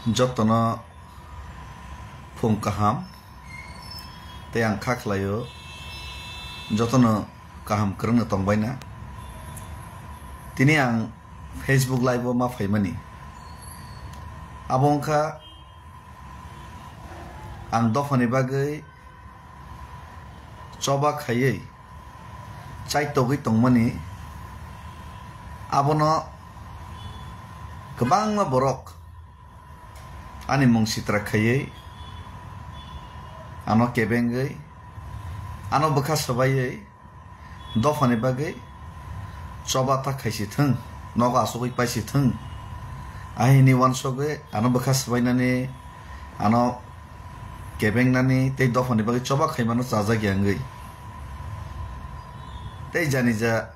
जतनो फुं kaham te ang khaklayo जतनो kaham krang tongbaina tini ang Facebook live ma faimani abongkha ang dofani bagai coba khayei chai togui tongmani abono kebang ma borok ani mung sitra khayei ano kebengai ano bokha sabayei dofani bagai coba ta khaisi thung noga asugui paisi thung ahini wansoge ano bokha sabainani ano kebengnani te dofani bagai coba khaimano chaja gyangai te janija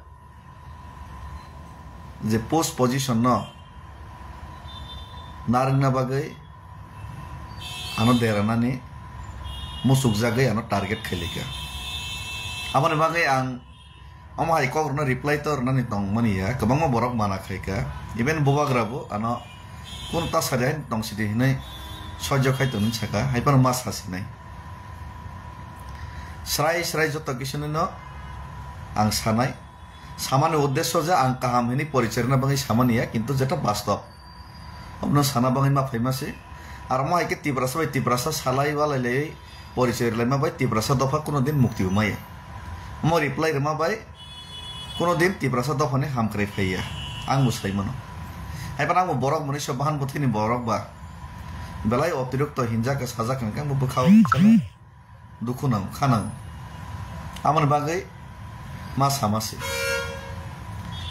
je post position no narangna bagai ano deranani musuk jagai ano target khailika amane bagai ang amai kogrna reply tor nani tong mani ya kabangma borok mana khaika even bobagrabo ano kun ta sadain tong sidi hinai sojjo khai tun chaka haipan mas hasinai srai joto kisune no ang sanai samane uddesho ja ang kaham hini porichorna bangai samaniya kintu jeta bastov obno sana bangai ma faimase ar ma ke tibrasa salai wala le porichor le ma bai tibrasa dofa kono din mukti umai mo reply ma bai kono din tibrasa dofa ne ham krai phaiya ang musai mano hai pan ang borok mani sobahan buthini borok ba belai অতিরিক্ত হিংসা ke saja kan kang bukhau chalo dukhunang khanang aman bagai mas hamase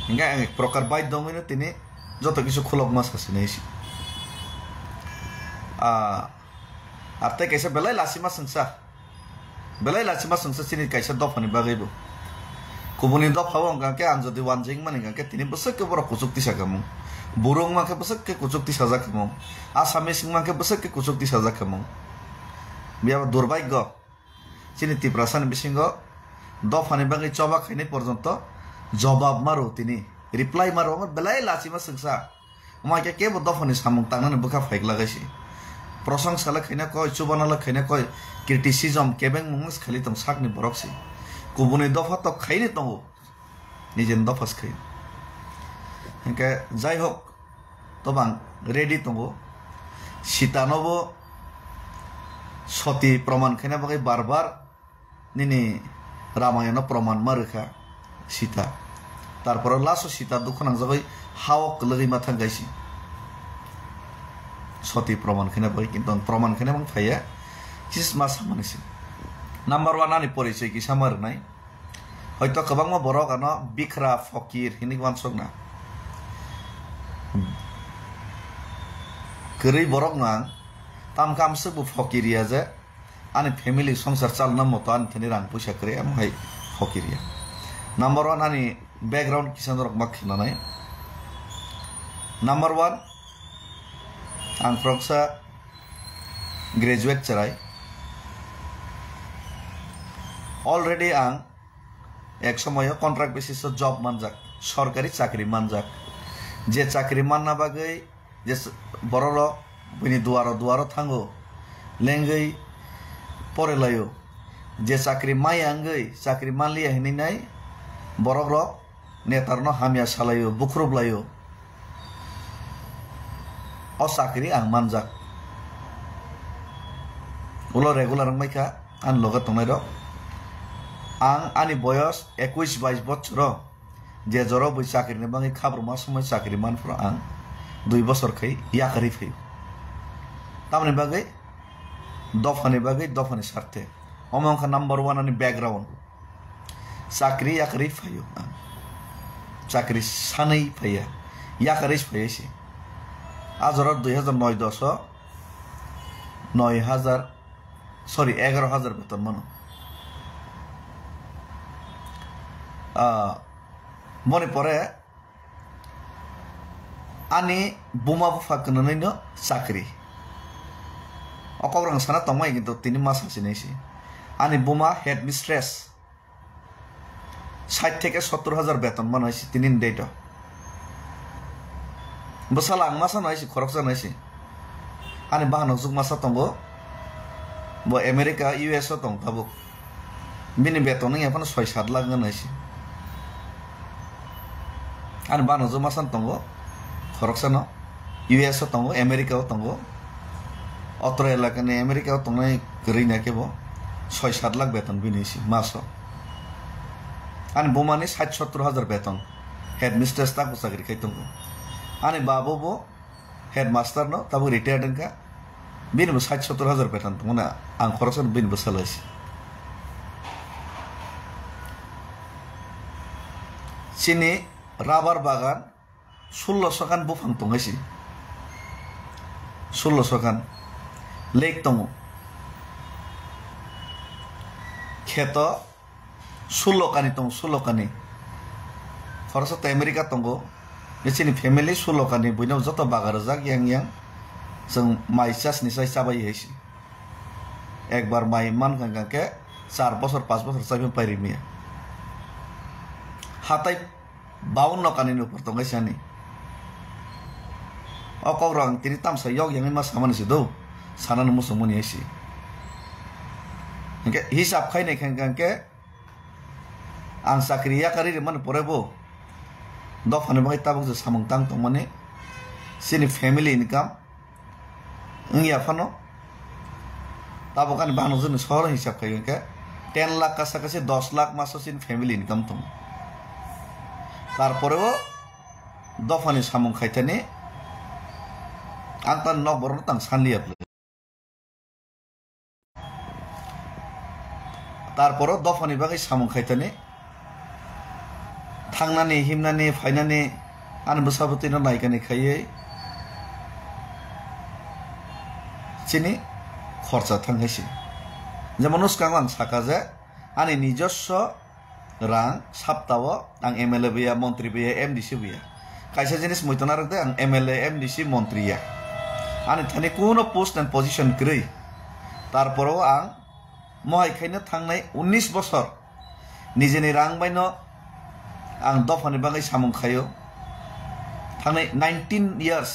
hingga ek prokar bai domino tini joto kisu khulok mas hasinesi arte kaisa belai lasima sengsa sini kaisa dofani bagai bu kubuni dofawo ngake ang jodi wanjing mani ngake tini besek ke borok kusuk tisagamu burung mangke besek ke kusuk tisagamu asamis mangke besek ke kusuk tisagamu biar durbagyo sini tiprasan bisingo dofani bagai coba khaini porjonto jawab maru tini reply maru belai lasima sengsa umake ke dofani samung tangane bukha faik lagaisi प्रशंसा लखैना कय चुबना लखैना कय criticism केबें मुंगस खाली तंग साकनि बरकसि गुबुनि दफा तो खाइने तंगो निजेन दफास खाइ हंके जाय हक तबां रेडी तंगो सीतानबो सती प्रमाण खैना बगै बार निनि रामायण प्रमाण मारखा सीता तारपर लासो सीता दुखनां जगै हावक लगै माथां गाइसि सती प्रमाण खैना बगै किन्तु प्रमाण खैना बं फाया किस मास मानसि नम्बर 1 ani परिचय ki samar nai hoyto kabangma borok ano bikra fakir hinik wansokna geri borok nang tam kam sebu fakiria je ani family songsar chalna moto ani thani rang puisa kre am hai fakiria number 1 ani background kisan rok makhna nai number 1 ang proksa graduate charai already ang ek somoyo contract basis job manjak sorkari chakri manjak je chakri manna bagai je borolo bini duaro thango lengai porelayo je chakri mai angai chakri manli hini nai borogro netarno hamya salayo bukrublayo o chakri ang manjak ulo regular maika an loga tongnai ro ang ani boyos 21-22 bochoro je joro boi chakri ni bangi khabro ma somoi chakri manfro ang 2 bochor khai yakari phai tamni bagai dofani sarte omongkha number 1 ani background chakri yakari phayo chakri sanai phaya yakari phayesi ajoro 2009-10 11,000 beton mano mone pore ani buma bufa kananai no chakri okobrang sana tongmai kintu 3 mas hasinesi ani buma head mistress 60 থেকে 70,000 বেতন মনে হয় 3 দিন date bosala ang masa naisi khoroksa naisi ani bahano juk masa tongo bo America US tong tabuk bini beton ngi apana 6-7 lakh naisi ani bahano juk masa tongo khoroksa no US tongo America tongo Australia kane America tongnai geri na kebo 6-7 lakh beton binisi maso ani bomani 60-70 হাজার বেতন headmistress tak usagri kai tongo ani babo bo headmaster no tabu retired ka bin 60-70 হাজার beton tongna ang khorosan bin basalasi sini rubber bagan 1600 kan bufang tongasi 1600 kan lake tongo kheto 16 kani tong 16 kani khorsa ta America tongo nesini family 16 kani buino joto bagar jak yang jeng mai chas ni sai sabai heisi ekbar mai man kan ke 4 বছর 5 বছর sabi pairimi hatai 52 kani no por tongai sani okorang tini tam sa yok yang mas saman si do sanan musumuni heisi ke hisab khaine kan ke ang sakriya kari man porebo do phane bai tabuk je samung tang tong mane sini family income ngia phano tabuk kan banu jun sor hisab khai ke 10 lakh কাছাকাছি 10 lakh মাসো sin family income tong তারপরেও দফানি samung khaitane angtan nok bor tang sanliap তারপরেও দফানি বাগै samung khaitane थांनानै हिमनानै फायनानै आन बसाबतिनो नायगानि खायै चिनि खरचा थांगायसि जेमन उसकां आं साकाजे आंनि निजस्व रां सप्ताहो आं एमएलए बिया मन्त्रि बिया एमडिसि बिया कायसे जिनिस मयतना रंदे आं एमएलए एमडिसि मन्त्रिया आंनि थानि कोनो पोस्ट एन्ड पोजिशन गरै तारपरो आं महायखायनो थांनाय 19 बছर निजेनि रां बायनो आं दफानि बागै samung khayo थांनाय 19 years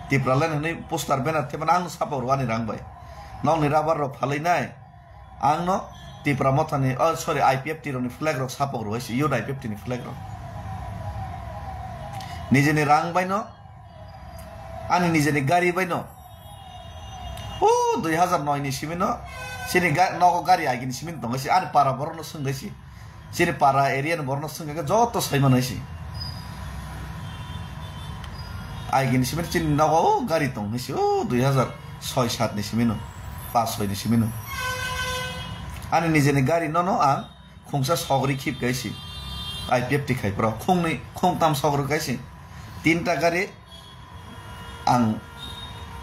तिप्रालाय नै पोस्टार बेनार थेबन आं सापर वानि रांबाय नौनि राबार रो फालैनाय आं न तिप्रा मथानि सरि आईपीएफ तिरोनि फ्लैग रो सापर होइसि यो आईपीएफ तिनि फ्लैग रो निजेनि रां बायनो आनि निजेनि गारि बायनो ओ 2009 नि सिमिनो सिनि नगो गारि आगिनि सिमिन दंगासि आनि पारा बरनो संगासि सिनि पारा एरिया न बरनो संगागा जतो सैमानासि आइगिनि सिमिन चिनि नगो गारि दंगासि ओ 2006-7 नि सिमिनो 5-6 नि सिमिनो आनि निजेनि गारि ननो आं खुंसा सगरि खिप गायसि आईपीएफ तिखाइफ्राव खुंनै खुंथाम सगरि गायसि तीनटा गारि आं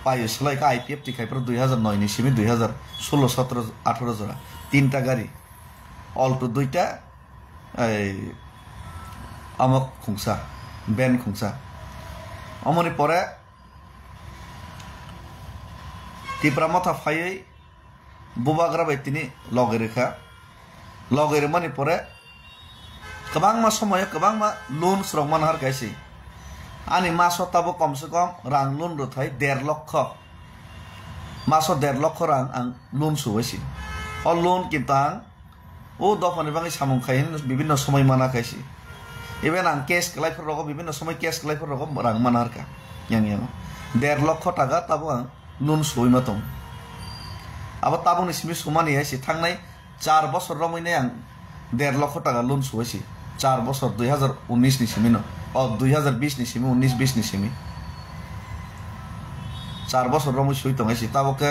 पायो सलायका आईपीएफ तिखाइफ्राव 2009 नि सिमि 2016 17 18 जरा तीनटा गारि अलटो दुईटा আমক খুংসা বেন খুংসা অমনি পরে তিপ্রা মাথা ফাইयै বুবাগ্রা বাই তিনি লগে রেখা লগে মানে পরে गोबां मा समय गोबां मा लोन स्रग मान हार गायसि आनि मासो ताबो कम से कम रां लोन रथाय 1.5 लाख मासो 1.5 लाख रां आं लोन सुवायसि अ लोन कितां ओ दफानि बाङै samung खायन विभिन्न समय माना खायसि इभेन आं केस क्लाइफोर रग विभिन्न समय केस क्लाइफोर रग रां मान हारका yang 1.5 लाख टाका ताबो आं लोन सुवायमा दं अब ताबो निसिमि सुमानि आइसि थांनाय 4 বছর रमैने आं 1.5 लाख टाका लोन सुवायसि 4 বছর 2019 नि सिमिनो 2020 नि सिमि 19-20 नि सिमि 4 বছর रमै सुइ दंगायसि ताबोके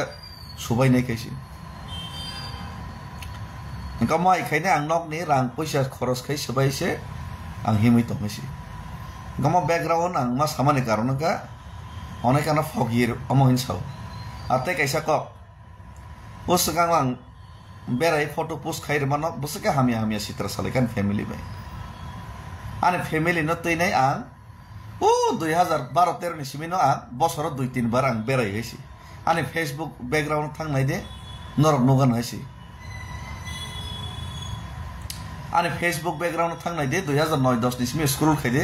सुबायनाय खायसि इंका माइ खायने आं नकनि रां पैसा खरस खाय सबायसे आं हिमै दंगायसि गम बैकग्राउंड आं मा सामानि कारनका अनेकाना फगिर अमहिन साव आते कैसा क उसगां आं बेराय फोटो पोस्ट खायर मानो बसके हामिया हामिया चित्र सालायखान फेमिलि बाय आनि फेमिलि न तैनाय आं ओ 2012-13 नि सिमिनो आं बसर 2-3 बार आं बेराय हैसि आनि फेसबुक बैकग्राउंड थांनाय दे नरक नगन हैसि आनि फेसबुक बैकग्राउंड थांनाय दे 2009-10 नि सिमि scroll खायदे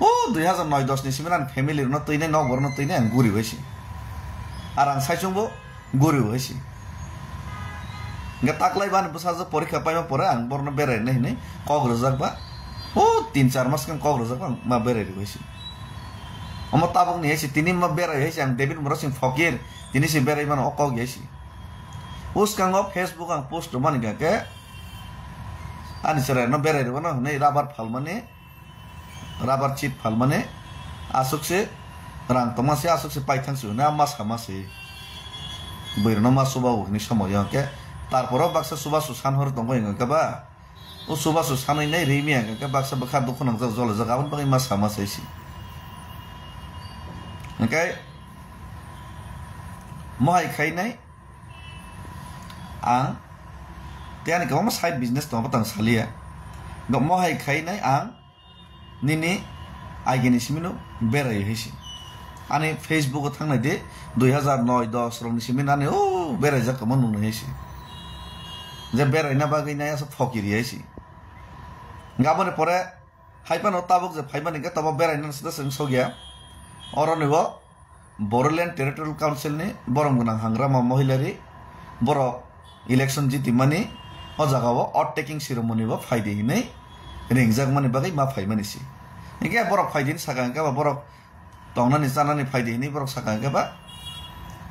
O 2009-10 ni simen an family no tuine no borno tuine an guri hoisi ar ang saisungbo guri hoisi nga taklai ban busa porikha paima pore ang borno berai nei kogrojak ba ও 3-4 মাস kan kogrojak ba ma berai hoisi omo tabuk ni hoisi tini ma berai hoisi ang David Mura Singh Fakir tini si berai man okog hoisi uskang o Facebook ang post man ga ke ani sere no berai no nei rabar phal mane rabar chip phal mane asuk se rang tomase asuk se paithang su na mas hamase boirno ma suba ni samoy ke tarporo baksa suba susan hor tongo ga ba o suba susan nei reimi ga baksa bakha dukhon ang jol jaga ban bangi mas hamase si okay mohai khai nai ang tiani ko ma side business to batang salia go mohai khai nai ang nini aigeni simino berai hisi ani Facebook o thangnai de 2009-10 rong simin ani o berai jak mon nung hisi je berai na bagai na ya phokiri hisi gabone pore haipan o tabuk je phaiban ga taba berai na sida sing sogya oroni bo Boreland Territorial Council ni borong gunang hangrama mohilari borok election jiti mani o jaga o odd taking ceremony bo phaide nei ringjak mani bagai ma phaimani si Ike borok faidin sakang ka ba borok tongna ni sana ni faidi ni borok sakang ka ba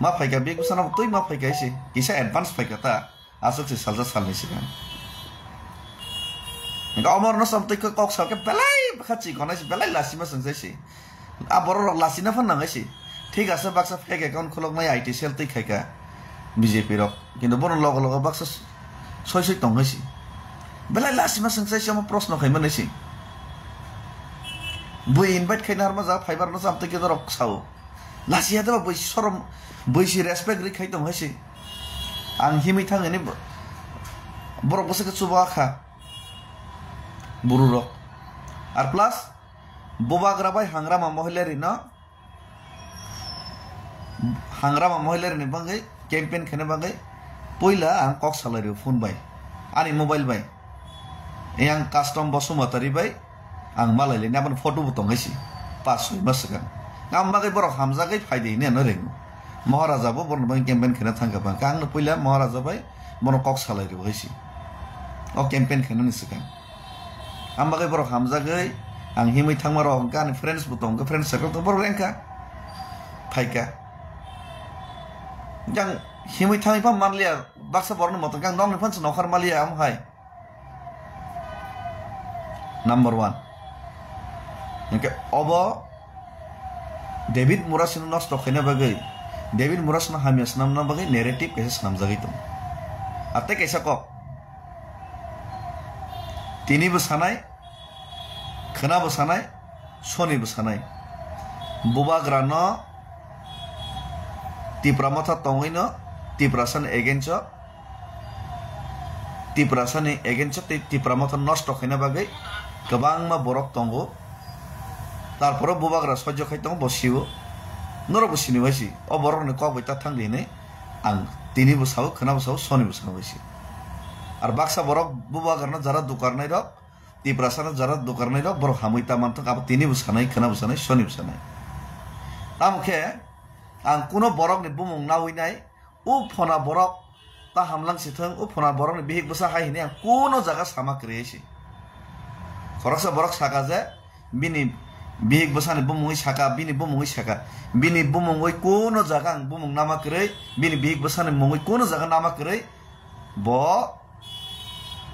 ma faika big sana tui ma faika isi kisa advance faika ta asuk si salja sal ni sikan Ika omor no sampai ke kok sal ke belai bakhachi kona si belai lasi ma sangse si a borok lasi na fan nangai si ঠিক আছে baksa fake account khulok nai IT cell tui khaika BJP rok kintu bono logo logo baksa soi tongai si belai lasi ma sangse si ama proshno khaima nai si bui invite khainar ma ja fiber no samte ke dorok sao lasia da bui sorom bui si respect ri khai tong hasi ang himi thang ni borok bose ke chuba kha buru rok ar plus bobagra bai hangrama mohleri no hangrama mohleri ni bangai campaign khane bangai poila ang kok salari phone bai ani mobile bai yang custom bosumotari bai ang malai ni aban photo butong gaisi pas masakan ngam bagai borok hamza gai faide ni no reng maharaja bo borno bang campaign khana thangka bang kang no poila maharaja bai bono kok salai ri gaisi o campaign khana ni sakan am bagai borok hamza gai ang himai thangmaro kan friends butong ga friends circle to borok rengka phaika jang himai thangai pa manlia baksa borno motong kang dong ni phans nokhar malia am hai number 1 Oke, obo David Mura Singh nos to khene bagai David Mura Singh hamias nam na bagai narrative kaisa nam jagi to ate kaisa ko tini busanai khana busanai soni busanai buba grano tipramotha tongoino tiprasan egencho tiprasani egencho tipramotha nosto khene bagai gabang ma borok tongo তারপরে বুবাগরা সহ্য খাইতে বসিও নর বসিনি বসি ও বড় কক বইতা থাকলি নে আং তিনি বসাও খানা বসাও সনি বসানো বসি আর বাক্সা বড় বুবাগরা যারা দোকার নাই রক তিপ্রাসানা যারা দোকার নাই রক বড় হামইতা মানতো আবার তিনি বসানাই খানা বসানাই সনি বসানাই তামখে আং কোনো বরক নি বুমং না হইনাই ও ফনা বরক তা হামলাং সিথং ও ফনা বরক নি বিহিক বসা হাইনি আং কোনো জায়গা সামা করেছি খরকসা বরক সাকা যে বিনি Bihik besar bumung saka bini bumung saka bini bumung kono jagang bumung nama kerei bini bihik besar mungoi kono jagang nama kerei bo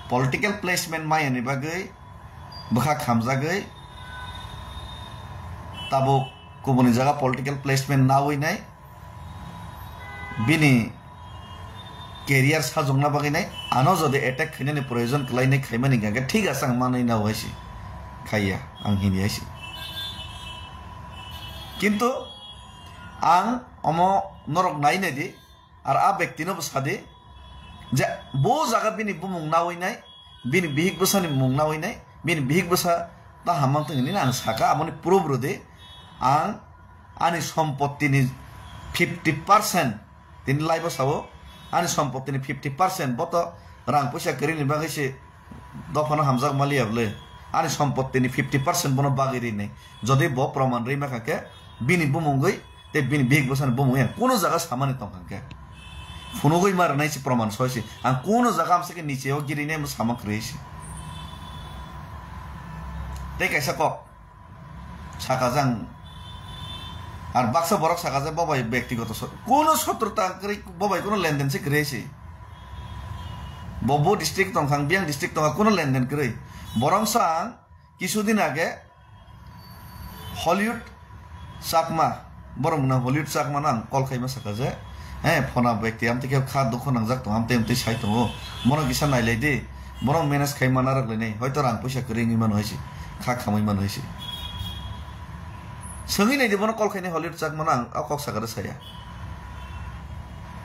political placement maya ni bagai bakha khamjagai tabo kubuni jaga political placement na hoi nai bini career sajong na bagai nai ano jodi attack khine ni proyojon klai nai khaimani gaga thik ase ang manai na hoisi khaiya ang hini aisi কিন্তু আং অম নরক নাই নাই দি আর আ ব্যক্তি নব সাদে যে বো জায়গা বিনি বুমুং না হইনাই বিনি বিহিক বসানি মুং না হইনাই বিনি বিহিক বসা তা হামাং তংনি আং সাকা আমনি পুরো দে আং আনি সম্পত্তিনি 50% তিন লাইব সাবো আনি সম্পত্তিনি 50% বত রাং পয়সা করিনি বাগাইছে দফানো হামজাক মালিয়াবলে ani সম্পত্তিনি 50% bono bagiri nei jodi bo proman rei makake bini bumungoi te bini big bosan bumungoi kono jaga samani tongkake funogoi mar nai si proman soisi ang kono jaga amseke niche o giri nei samak reisi te kaisa kok sakajang আর বাক্সা বরক সাকাজে বাবাই ব্যক্তিগত কোন শত্রুতা করে বাবাই কোন লেনদেন সে করেছে ববো ডিস্ট্রিক্ট তংখাং বিয়াং ডিস্ট্রিক্ট তংখা কোন লেনদেন করে বরং সাং কিছুদিন আগে হলিউড চাকমা বরং না হলিউড চাকমা না কল খাইমা সাকাজে হ্যাঁ ফোনা ব্যক্তি আমি থেকে খা দুঃখ নাংজাক তো আমতে আমতে সাইতো মনো কিসা নাইলাই দে বরং ম্যানেজ খাইমা না রাখলে নেই হয়তো রাং পয়সা করে ইমান হয়েছে খা খামাই মান হয়েছে Sengi nei dibono kol khaini Hollywood chak mana ang kok sagara saya.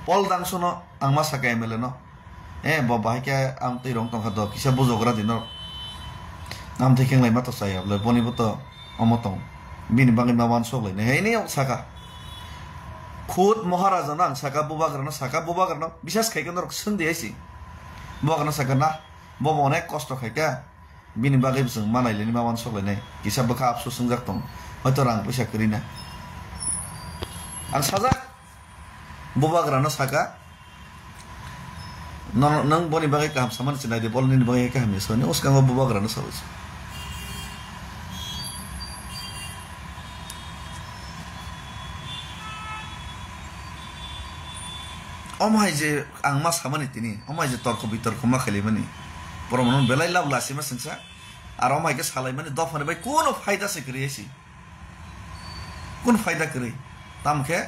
Pol dangsono ang masaka emele no. Bo bahai ke ang tei rong tong khado kisa bojogra dino. Nam thekeng lai mato saya le boni boto omotong. Bini bangi mawan sok lai nei ni saka. Khud Maharaja nang saka bubagrano bisas khai kan rok sendi aisi. Bubagrano saka na bo onek kosto khai ka. Bini bangi bisung manai le ni mawan sok lai nei kisa baka apsu sungjak tong. হয়তো রাং পয়সা করি না আর সাজা বুবাগ্রানো সাকা নং বনি বাগে কাম সামান চিনাই দে বলনি বাগে কাম সনে উসকাঙ্গ বুবাগ্রানো সাউস অমাই যে আংমা সামানি তিনি অমাই যে তর্ক বিতর্ক মা খালি মানে পরমন বেলাই লাভ লাসি মা সংসা আর অমাইকে সালাই মানে দফানে ভাই কোন ফায়দা সে করিয়েছি কোন ফায়দা করে তামকে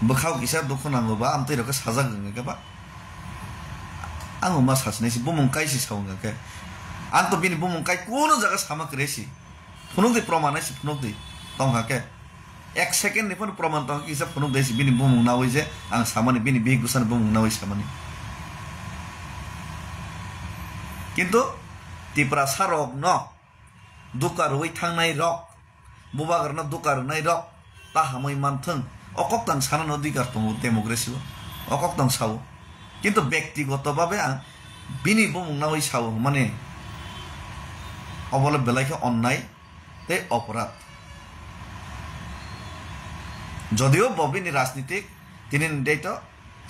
বখাও কিসা দুঃখ নাঙ্গবা আম তৈ রকে সাজা গঙ্গা আং মা সাসনেছি বুমুংকাইছি সাউঙ্গাকে আং তো বিনি বুমুংকাই কোন জায়গা সামা করেছি ফুনুক দে প্রমাণ আইছি ফুনুক দে তংহাকে 1 সেকেন্ড নিফন প্রমাণ তং কিসা ফুনুক দেছি বিনি বুমুং না হই যে আং সামানি বিনি বিগ গুসান বুমুং না হই সামানি কিন্তু তিপ্রা সারক ন দুকার হই থাংনাই রক বুবাগ্রানো দুকার নাই রক তাহামই মানথং অকক তাং সানান অধিকার দङ ডেমোক্রেসি অকক তাং সাও কিন্তু ব্যক্তিগতভাবে বিনি বুমুংনা হই সাও মানে অবলে বেলাইকে অন্যায় তে অপরাধ যদিও ববিনি রাজনীতিক তিনি দেইত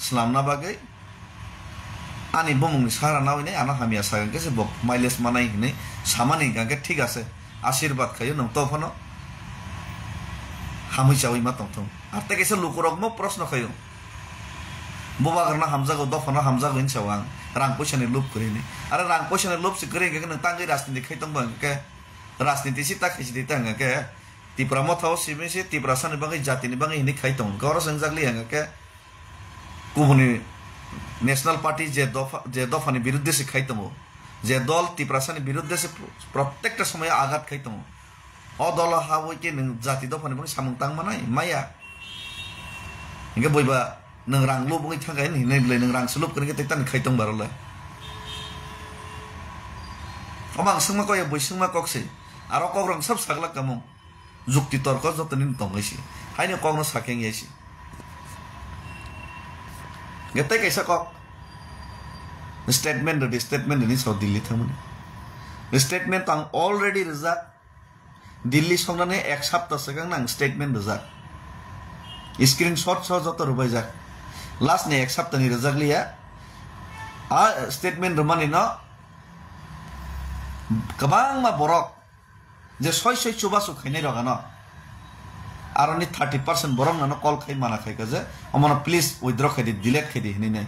ইসলামনা বাগে আনি বুমুংনি সারা না হইনে আনা হামিয়া সাগাকে সে বক মাইলেজ মানাই হইনে সামানি গাকে ঠিক আছে আশীর্বাদ খাইও নং তফনো হামই চাওই মা তং আর তে কেসে লুকুরকমো প্রশ্ন খাইও বুবাগ্রানো হামজাগো দফনো হামজাগো ইন চাওয়াং রাং পয়সানি লুপ করিনি আরে রাং পয়সানি লুপ সে করে গে নং তাঙ্গি রাজনীতি খাইতং বাঙ্গে রাজনীতি সি তাखाइसि दिता के तिप्रा मथाव सिमेसि तिप्रा सानि बाङै जातिनि बाङै हिनि खाइतं गौर संजागलि के गुबुनि नेशनल पार्टी जे दफानि बिरुद्धे से खाइतं जे दल तिप्रा सानि बिरुद्धे से प्रत्येकटा समय आघात खाइतं अ दल हावै के नों जाति दफानि बाङै सामुं तां मानाय माया इंगे बयबा नों रां लुबङै थांगाय हिनै बिलाय नों रां सलुप करके तेतान खाइतं बारलाय अमां संमा कय बैसंमा कक्से आरो कग्रं सब सागला कामु जुक्ति तर्क जतनि दंगैसि हाइने कग्न साकें यासि गेते कैसा कक स्टेटमेंट नि सो दिल्ली थामनि स्टेटमेंट आं अलरेडी रिजा दिल्ली संनानै एक सप्ताह सिगां आं स्टेटमेंट रिजा स्क्रीनशॉट सो जत रुबाय जा लास्ट ने एक सप्ताह नि रिजागलिया आ स्टेटमेंट रमानि न गोबां मा बरक जे सय चुबासु खाइनाय रगानो आरोनि 30% बरक नानो कल खाइ माना खाइका जे अमन प्लीज विथड्र खाइदि डिलीट खाइदि हिनि नै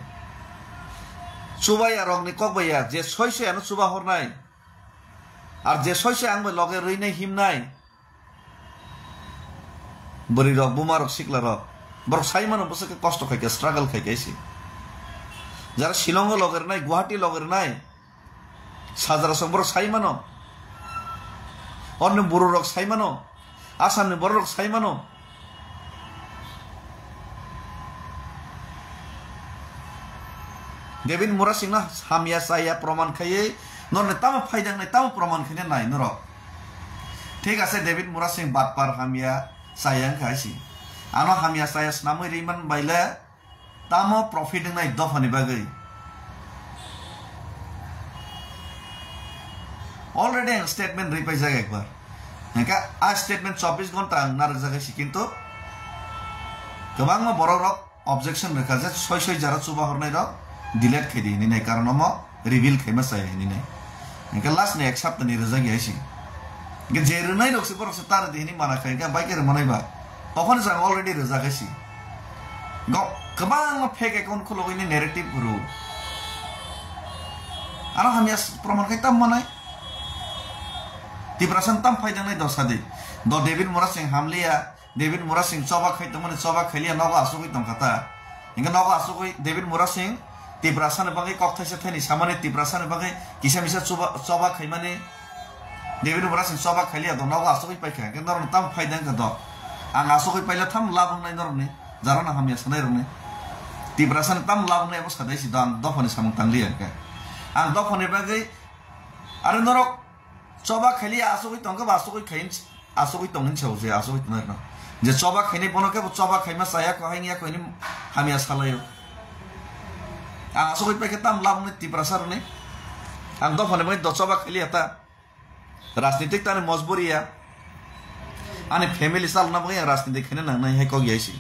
चुबाया रगनि ककबाया जे सय आनो चुबा हरनाय आर जे सय आंबो लगे रइनाय हिमनाय बरि रग बुमा रग सिकला रग बरक साइ मानो बसके कष्ट खाइका स्ट्रागल खाइकाइसि जारा शिलंग लगेर नाय गुवाहाटी लगेर नाय साजारा संबर साइमानो अन्य बरो रक साइमानो आसामनि बरो रक साइमानो डेभिड मुरा सिंना हामिया साया प्रमाण खाइए नरने ताम फायदा नै ताम प्रमाण खाइने नाय नर ठीक আছে डेभिड मुरा सिंह बातपार हामिया साया खाइसि आनो हामिया साया नामै रिमान बाइला ताम प्रॉफिट नै दफानि बागै অলরেডি आं स्टेटमेंट रिपाई जागा एकबार नोंका आ स्टेटमेंट 24 घंटा आं नारक जागासि किन्तु गोबां बरक रक ऑब्जेक्शन रखा जे सय जारा चुबा हरनाय रक डिलीट खायदि नि कारण म रिवील खायमा जाय नि नोंका लास्ट ने एक सप्ताह नि रजा गयासि गे जेरनाय रकसे बरकसे तार दिनि माना खायगा बाइकेर मानायबा तखन जों अलरेडी रजागासि गोबां फेक एकाउंट खुलगैनि नेरेटिव गुरु आरो हामिया प्रमाण खाय ताम मानाय तिब्रासन ताम फायदांनाय दसादि द डेविड मोरा सिंह हामलिया डेविड मोरा सिंह चबा खायतो माने चबा खायलिया नगा आसुगै तंखाता इंगा नगा आसुगै डेविड मोरा सिंह तिब्रासन बागै कक्थायसे थैनि सामाने तिब्रासन बागै किसा मिसा चबा खाय माने डेविड मोरा सिंह चबा खायलिया द नगा आसुगै पाइखा के नरन ताम फायदां ग द आं आसुगै पाइला थाम लाबुंनाय नरनि जाराना हामिया सनाय रने तिब्रासन ताम लाबुंनाय बस खादायसि द आं दफानि सामं तांलिया के आं दफानि बागै आरो नरक चबा खायली आसुगै तंगा आसुगै खाइन आसुगै तंगिन छौजे आसुगै तंना जे चबा खायनि बनके चबा खायमा साया कहायनिया कहिनि हामिया सालायो आं आसुगै पाके ताम लाबुंनाय तिब्रासरने आं दफानि बागै द चबा खायली आता राजनीतिक ताने मजबुरिया आने फैमिली साल ना बागै राजनीतिक खायनो नांनाय हाय क गयासि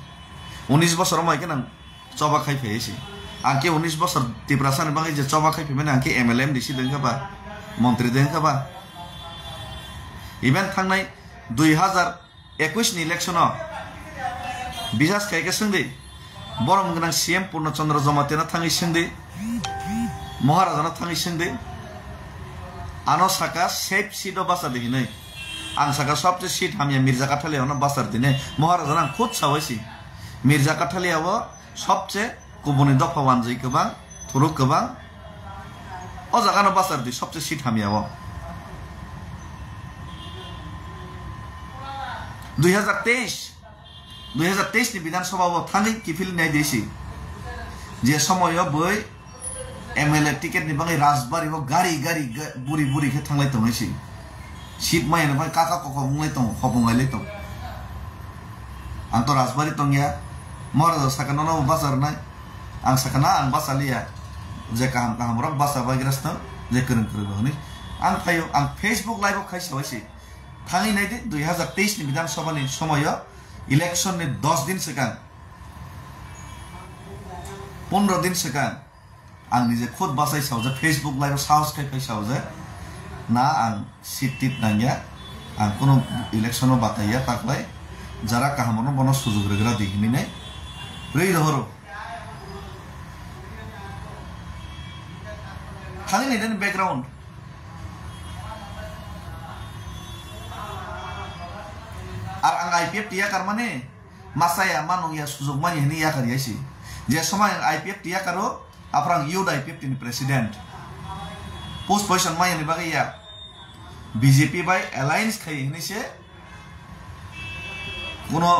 19 बছर मा के नां चबा खाय फैयसि आं के 19 बছर तिब्रासन बागै जे चबा खाय फैमाने आं के एमएलएम दिसि दोंखाबा मंत्री दोंखाबा इवेंट थांनाय 2021 नि इलेक्शन बिजास खायके सोंदे बरम गोनां सीएम पूर्णचंद्र जमातेना थाङै सोंदे महाराजाना थाङै सोंदे आनो साका सेफ सीट बासा दिनै आं साका सबसे सीट हामिया मिर्जा काठालियावना बासार दिनै महाराजाना खुद सावैसि मिर्जा काठालियाव सबसे गुबुननि दफा वानजै गोबां थुरुक गोबां अ जागानो बासार दि सबसे सीट हामियाव 2023 नि विधानसभा थाङै किफिल नाय देसि जे समय बै एमएलए टिकेट नि बागै राजबारि गारि बुरी बुरी के थांलाय तंगैसि सीट मायनो बाय काका कक बुंलाय तं खबुंगायलै तं आं तो राजबारि तंगिया महाराजा साकाना न बाजार नाय आं साकाना आं बासालिया जे काहाम रक बासा बायग्रासनो जे करन हनि आं फायो आं फेसबुक लाइव खायसावैसि थाङै नायदे 2023 नि विधानसभा नि समय इलेक्शन नि 10 दिन सिगां 15 दिन सिगां आं निजे खुद बासाय सावजे फेसबुक लाइव साहस खाय सावजे ना आं सिटिट नांगिया आं कोनो इलेक्शन बाताया ताकलाय जरा काहामनो बनो सुजुग रेग्रा दिहिनि रै रहरो थाङै नायदे बैकग्राउंड আর আং আইপিএফ টিয়া কারমানে মাসায়া মানংয়া সুযোগ মানি হনি ইয়া কারিয়াসি যে সময় আইপিএফ টিয়া কারো আফরাং ইউড আইপিএফ টিনি প্রেসিডেন্ট পোস্ট পজিশন মানি বাগে ইয়া বিজেপি বাই অ্যালায়েন্স খাই হনিসে কোনো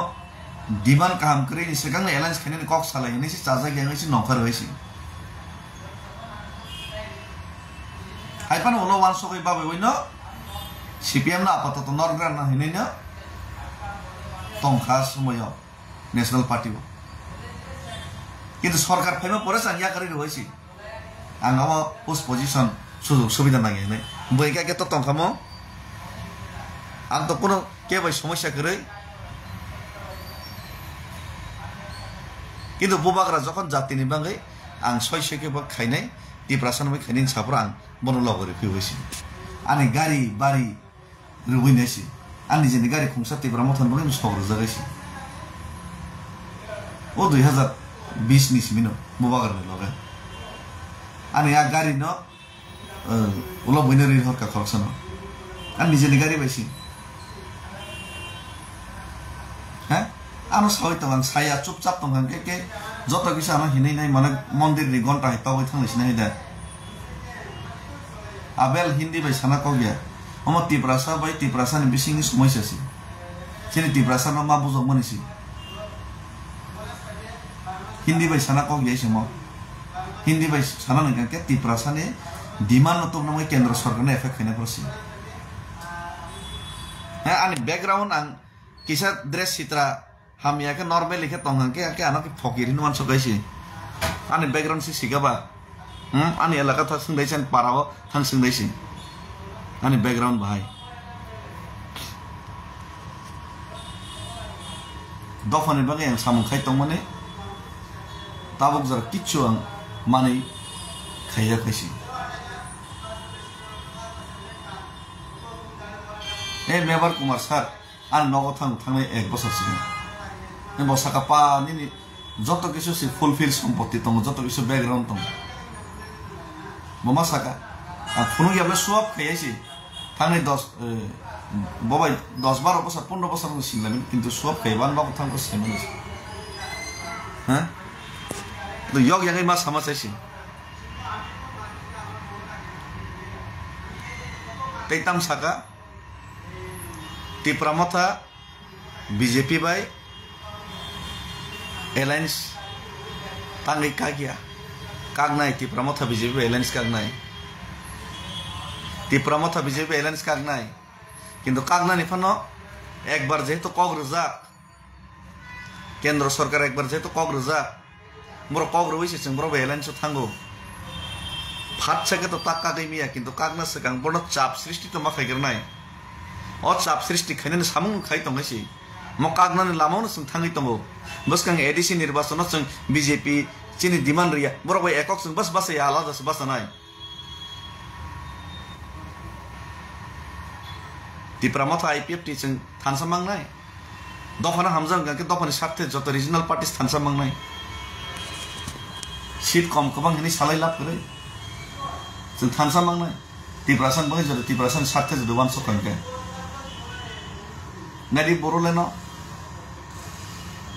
ডিমান্ড কাহাম করে নি সেগাং অ্যালায়েন্স খাইনি কক সালাই হনিসে চাজা গেংসি নখার হইসি আইপান হলো ওয়ান সগৈ বাবে ওইনো সিপিএম না আপাতত নরগ্রান না হইনি না तंखा समय नेशनल पार्टी किन्तु सरकार फैमा परे आं या करि रहिसि आं अब पोस्ट पोजिशन सुजुग सुविधा नाङै नै बैका के तो तंखामो आं तो कोनो के भाई समस्या करे किन्तु बुबाग्रा जखन जातिनि बागै आं सयसे के खायनाय तिब्रासन मै खायनि साफ्रा आं बनो लगरे फैबायसि आनि गारि बारि रुबैनायसि आंनि जेनि गारि खुंसा तिब्रा मथन बागै सग्र जागायसि ओ 2020 नि सिमिनो बुबाग्रा लगे आनि आ गारि न उला बयनो रि हरका खरसन आंनि जेनि गारि बायसि हा आनो सावै तंग साया चुपचाप तंग के जत किसा आनो हिनै नाय माने मन्दिर नि घंटा हितावै थांनोसि नाय दा आबेल हिन्दी बाय साना क गया हम तिब्रासा बाय तिब्रासा नि बिसिंनि समयसासि जेनि तिब्रासा न मा बुजक मनिसि हिन्दी बाय साना क गया सम हिन्दी बाय साना न के तिब्रासा नि डिमान्ड न तो न केंद्र सरकार ने एफेक्ट खैना परसि हा आनि बैकग्राउंड आं किसा ड्रेस चित्रा हम या के नॉर्मल लिखे तंग के आनो के फकीर मान सगायसि आनि बैकग्राउंड सि सिगाबा आनि एलाका था संदैसन पाराव थां संदैसि ani background bahai dofani bagai yang samung khai tongmani tabuk jar kichu ang mani khaya khaisi Mebar Kumar sir an nogo thangnai 1 বছর sigan bosaka pa nini joto kisu si fulfill সম্পত্তি tongo joto kisu background tongo mama saka phunu yable suap khayasi thangnai 10 bobai 10-12 বছর 15 বছর singlamin kintu suap khayban nogo thangko semani ha to yok yangai ma samachaisi teitam saka Tipramotha BJP by alliance tangi kagia kagnai Tipramotha BJP alliance kagnai Tipramotha BJP alliance kagnai কিন্তু কাগনা নিফানো একবার যেহেতু কগ্রজা কেন্দ্র সরকার একবার যেহেতু কগ্রজা মোর কগ্র হইছে जों বড় এলাইন্স থাঙ্গো ফাট থেকে তো টাকা গইমিয়া কিন্তু কাগনা সেকাং বড় চাপ সৃষ্টি তো মাখাইগের নাই ও চাপ সৃষ্টি খাইনে সামুং খাই তংগাইছি ম কাগনানি লামাউনো जों थांगै दंगो बसकां एडिसि निर्वाचन जों बीजेपी चिनि डिमान्ड रिया बरक एकक जों बस बस आलादा बस नाय Tipramotha IPF टी जों थानसामांनाय दफाना हामजां गाके दफानि साथे जत रिजनल पार्टीस थानसामांनाय सीट कम गोबां हिनि सालाय लाब करे जों थानसामांनाय तिप्रासान बगे जत तिप्रासान साथे जत वान सकांके नादि बरोलेनो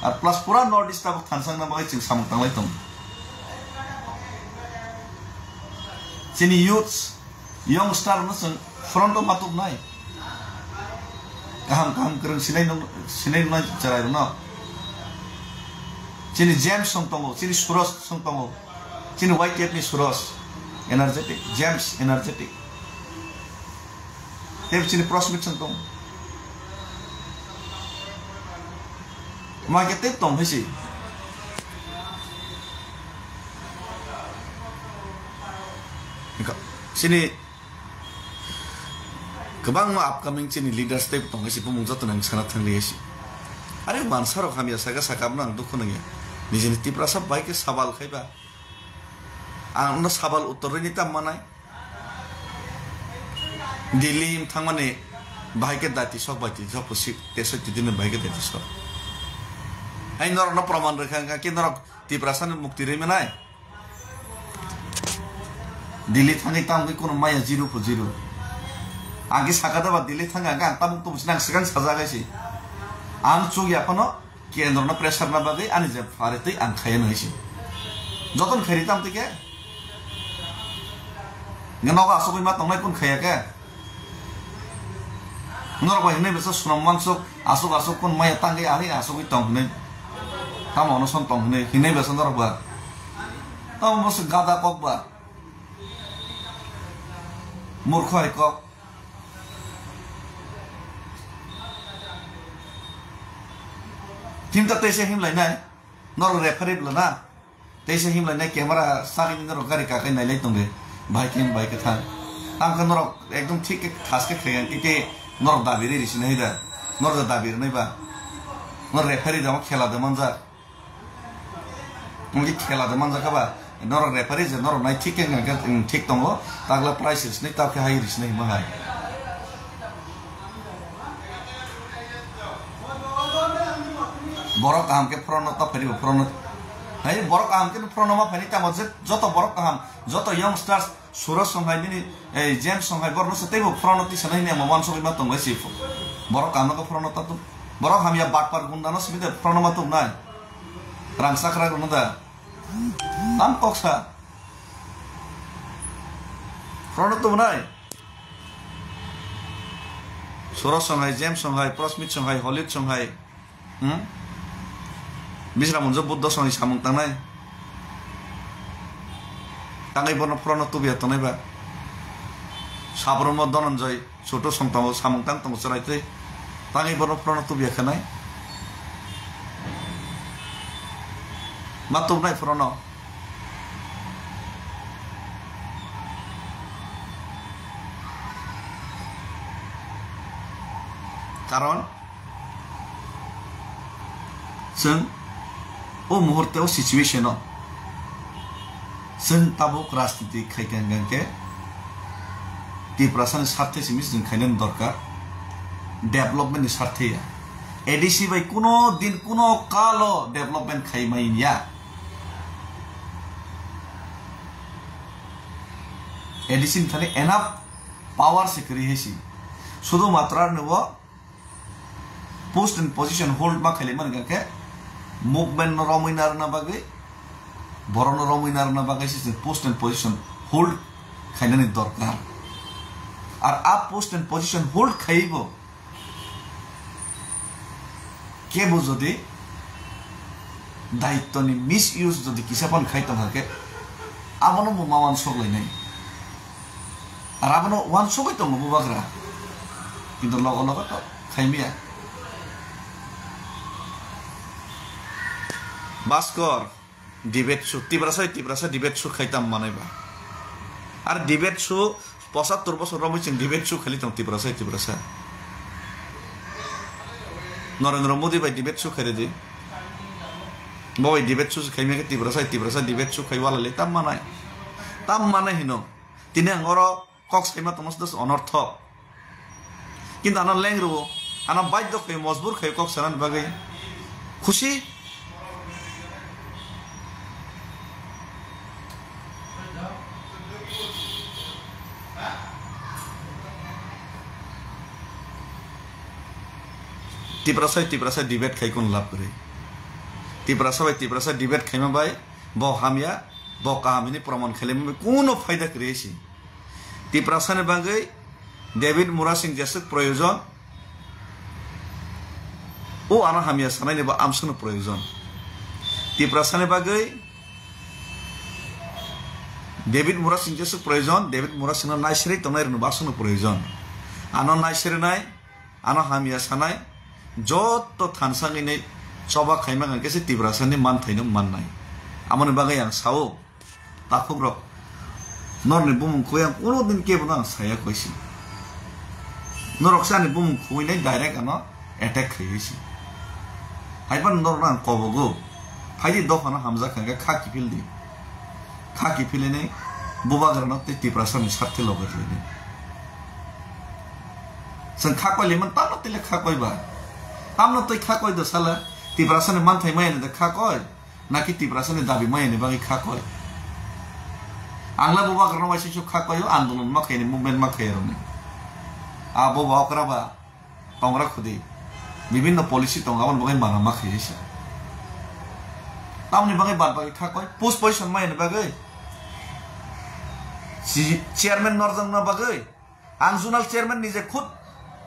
আর প্লাস পুরা নর্থ ইস্ট আবক থানসাংনা বাই जों सामु थांलाय दं जोंनि युथ्स यंगस्टार न जों फ्रन्ट मातुक नाय गाहाम गाहाम गोरों सिनाय ना जराय न जोंनि जेम्स सं दङ जोंनि सुरज सं दङ जोंनि वाइटिएफ नि सुरज एनार्जेटिक जेम्स एनार्जेटिक देब जोंनि प्रस्मित सं दङ Marketing tong hisi. Sini kebang ma upcoming sini leader step tong hisi pemung jatuh nang sangat tangli hisi. Are mansaro kami asaga sakam nang dukho nang ya. Nijini tiprasa baik sabal khaiba. Anda sabal utorini tam manai. Dilim thangmane baik dati sok bati sok pusik tesok tidine baik dati sok. Ay norok na praman rekha ki norok tiprasan mukti re menai dili thangi tam ki kono maya 0.0 agi sakada ba dili thanga ga tamuk to busnang segan saja gaisi ang chug ya kono kendro na pressure na bagi ani je farete ang khayen hoisi joton khari tam tike ngenoga asogoi ma tongnai kun khaya ke norok ba hine besa sunam mansok asok kun maya tangi ari asogoi tongnai Kamu ono sontong hine besa norok ba kamu mos gada kok ba murkho ai kok Tinta tese him lai nai norok referee bla na tese him lai nai camera sari norok gari ka kai nai lai tong de bhai ke tha am ka norok ekdom thik ke khas ke khayan ite norok dabiri risi nai da norok dabir nai ba nor referee da khela da manja Mungkin khela de manja ka ba norok referee je norok nai thik ke nga thik tongo tagla prices ni tak hai ris nai ma hai borok kam ke prono ta pheri prono hai borok kam ke prono ma pheri ta mojhe joto borok kam joto youngsters suraj songhai ni james songhai borno se tebo prono ti sanai ni ma wan so ma tong si borok kam ka prono ta tu borok ham ya bat par gundano smite prono ma tu nai rangsa kra gunu da tam koksa prono tu nai suraj songhai james songhai prosmit songhai holid songhai Bisra munjo buddha songi samung tangnai tangai borno prono tu biya tonai ba sabromo donanjay choto songtango samung tang tongo charaite tangai borno prono tu biya khanai matum nai prono কারণ जों ओ मुहूर्ते situation जों Tabuk राजनीति खायगांगांके त्रिपुरासानि स्वार्थे सिमिस जों खायनो दरकार डेभलपमेंटनि स्वार्थे ADC bye कोनो दिन कोनो कालो डेभलपमेंट खायमाइया एडिसी थाने एनाफ पावर से करी हेसी शुद्ध मात्रा नुवा पोस्ट एंड पोजीशन होल्ड मा खायलेमन गांके मुभमेंट रमिनार ना बागै बरन रमिनार ना बागै से पोस्ट एंड पोजीशन होल्ड खायनानि दरकार और आप पोस्ट एंड पोजीशन होल्ड खाइबो केबो जदि दायित्वनि मिस यूज जदि किसापन खायतन हाके आबनो मावान सगलायनाय और आबनो वान सगै दङ बुबाग्रा किन्तु लग लग तो खायमिया भास्कर डिबेट शो तिब्रासा डिबेट शो खायताम मानायबा और डिबेट शो 75 বছর রমিছেন ডিবেট শো খালি तिब्रासा नरेंद्र मोदी भाई डिबेट शो खाई दे बाई डिबेट शो खाई तिब्रासा डिबेट शो खाई वाले तब मानाय हिनो तिने आंगर कक्स खाइमा तमस दस अनर्थ किंतु आना लेंग्रो आना बाध्य खाई मजबूर खाई कक्स सानान बागै खुशी तिब्रासा डिबेट खाइकोन लाभ करे तिब्रासा डिबेट खाइमा बाय ब हामिया ब काहामिनि प्रमाण खाइलेम कोनो फायदा करेसी तिब्रासानि बागै डेविड मुरा सिंह जेसक प्रयोजन ओ आना हामिया सानायनि बा आमसनो प्रयोजन तिब्रासानि बागै डेविड मुरा सिंह जेसक प्रयोजन डेविड मुरा सिंह नायसिरै तनायरनो बासनो प्रयोजन आना नायसिरनाय आना हामिया सानाय जत थानसाङैनो सभा खाइमा गांकेसे तिब्रासानि मान थाइनो माननाय आमोन बागै आं सावो ताखुब्र नरनि बुमुंखौ आं कोनो दिन केबो आं साया कइसि नरकसानि बुमुंखौइनाय डाइरेक्ट आनो एटेक खाइसि हाइबान नरना कबगो फाइदि दफाना हामजा खांगे खाकी फिलने बुबाग्रानो तिब्रासानि साथे लगरलेने जों खाकइलेमन तानो तिले खाकइबा तामनो तै खाकइ द साला तिब्रासानि मानथाय मायने द खाकइ नाकि तिब्रासानि दाबि मायने बागै खाकइ आंला बुबाग्रानो वाइसि खाकइयो आन्दोलन मा खायने मुभमेन्ट मा खायरने आ बुबाग्राबा तंग्रा खुदि विभिन्न पलिसि तंगावन बागै माना मा खायैसि तामनि बागै बात बागै खाकइ पोस्ट पोजिशन मायने बागै चेयरमैन नरजन ना बागै आं जुनाल चेयरमैन निजे खुद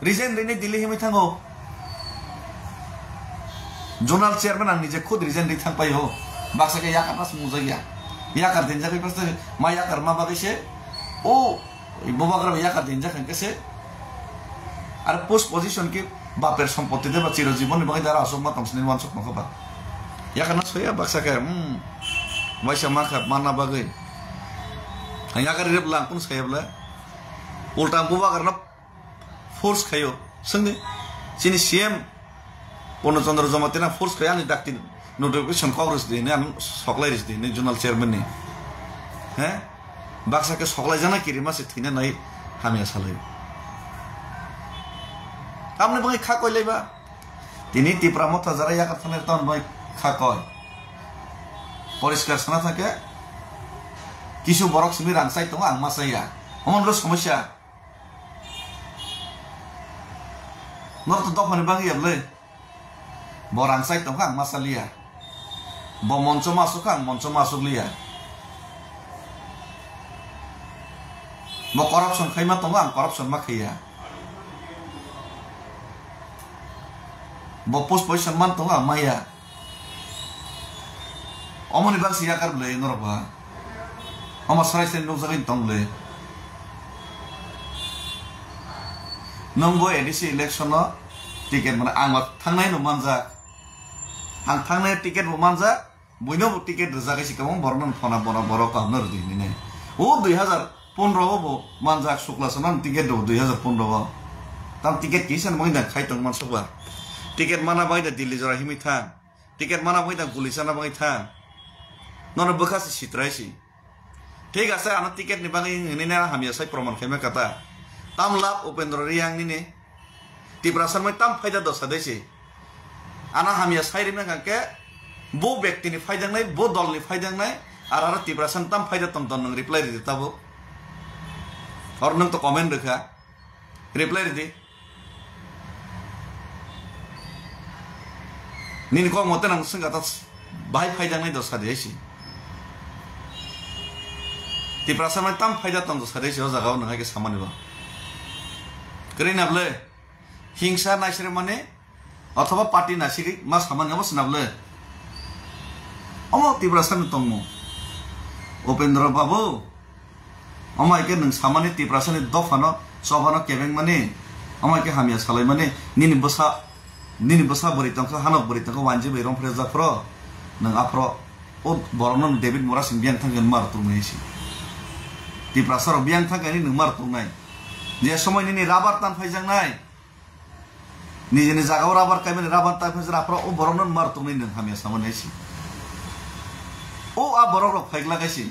रिजाइन रेने दिल्ली हिमै थांगो जोनाल चेयरमैन आं निजे खुद रिजाइन रे थांपाय हो बाक्साके याकार पास मुजागिया याकार देनजाकै पास मा याकार मा बागैसे ओ बुबाग्रा याकार देनजाखै केसे आरो पोस्ट पोजिशन के बापेर सम्पत्ति दे बा चिरजीवन बागै दारा असम मा तमसनि वानसक नखबा याकार ना सोया बाक्साके वाइसा मा खा माना बागै याकार रेब लांकुन सायब्ला उल्टा बुबाग्राना फोर्स खायो संगे चिनि सीएम पूर्णचंद्र जमातेना फोर्स खाया नि डाक्ति नोटिफिकेशन कांग्रेस दिने आं सकलाय रिस दिने जोनाल चेयरमैन नि हैं बाक्सा के सकलाय जाना किरिमा से थिने नै हामिया सालाय हमने बगै खा कइलेबा तिनि तिप्रा मथा जरा याका थाने तन बगै खा कय परिष्कार सना थाके किसु बरक सिमि रांसाय दङ आं मासाया हमनरो समस्या नर तो दफानि बागै याबले बरांसाय दङ आं मासालिया ब मंच मासुक आं मंच मासुकलिया ब करप्शन खाइमा दङ आं करप्शन मा खाया ब पोस्ट पोजिशन मान दङ आं माया अमनि बांसि याकार ब्ले नरबा अमा सरायसे नौजागिन दंले नंगो एडिसि इलेक्शन टिकेट माने आं थांनाय न मानजा आं थांनाय टिकेट बो मानजा बयनो टिकेट रजागायसि कमं बरनन फना बरा बरा कामनो रदिने ओ 2015 बो मानजा शुक्ला समान टिकेट दो 2015 tam tiket kisan mo ina khai tong man soba tiket mana bai da Delhi jora himi tha tiket mana bai da gulisana bai tha nono bekas sitrai si ঠিক আছে আনা ticket নিবাঙি নিনে হামিয়া সাই প্রমাণ Jaime কাতা তাম লাভ উপেন্দ্র রিয়াং নিনে টিপ্রাসার মই তাম ফায়দা দশা দেছি আনা হামিয়া সাই রিমে কাকে বো ব্যক্তিনি ফায়দাং নাই বো দলনি ফায়দাং নাই আর আর টিপ্রাসান তাম ফায়দা তম তন নং রিপ্লাই রিদি তাবো আর নং তো কমেন্ট রেখা রিপ্লাই রিদি নিনি কম মতে নং সঙ্গ তা বাই ফায়দাং নাই দশা দেছি Tiprasan mai tam faida tam dosare si jagao nang ke samane ba kare nable hingsa naisre mane othoba party nasiri ma samane bas nable omo tiprasan tongmo Upendra babu omai ke nang samane tiprasan dofano sobano kebeng mane omai ke hamia salai mane nini basa bori tangka hanok bori tangka wanje beirong preza pro nang apro o boronon David Moras imbian tangan mar tu meisi di prasar biang thang ini numar tunai dia semua ini rabar tan faizang nai ni jenis jaga rabar kami rabar tan faizang apro o boronon mar tunai nang kami sama nasi o a borok faigla kasi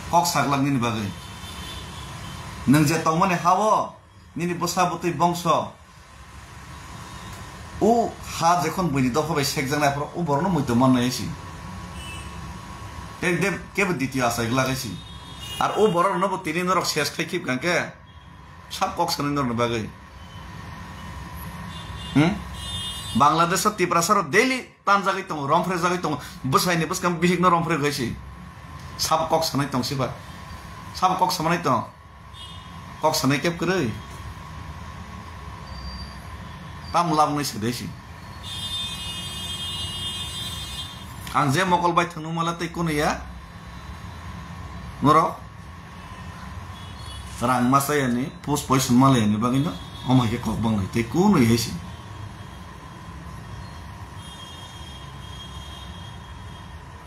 kok saglang ini bagai nang jetong mana hawo ni bosa butui bongso o ha jekon bini dofa bai sekjang nai apro o boronon muito man nasi dem kebe ditiya sagla kasi আর ও বড় নব তিনি নরক শেষ খাই খিপ গাঙ্কে সব কক সানি নর বাগে বাংলাদেশত তিপ্রাসার ডেইলি তান জাগাই তং রমফ্রে জাগাই তং বসাইনি বসকাম বিহিক ন রমফ্রে গইছি সব কক সানাই তং সিবা সব কক সামানাই তং কক সানাই কেপ করে তাম লাভ নাই সেদেছি আং যে মকল বাই থানু মালা তাই কোন ইয়া নর rang masaya ni post poison malaya ni bagino omai ke kok bangai te kuno yesi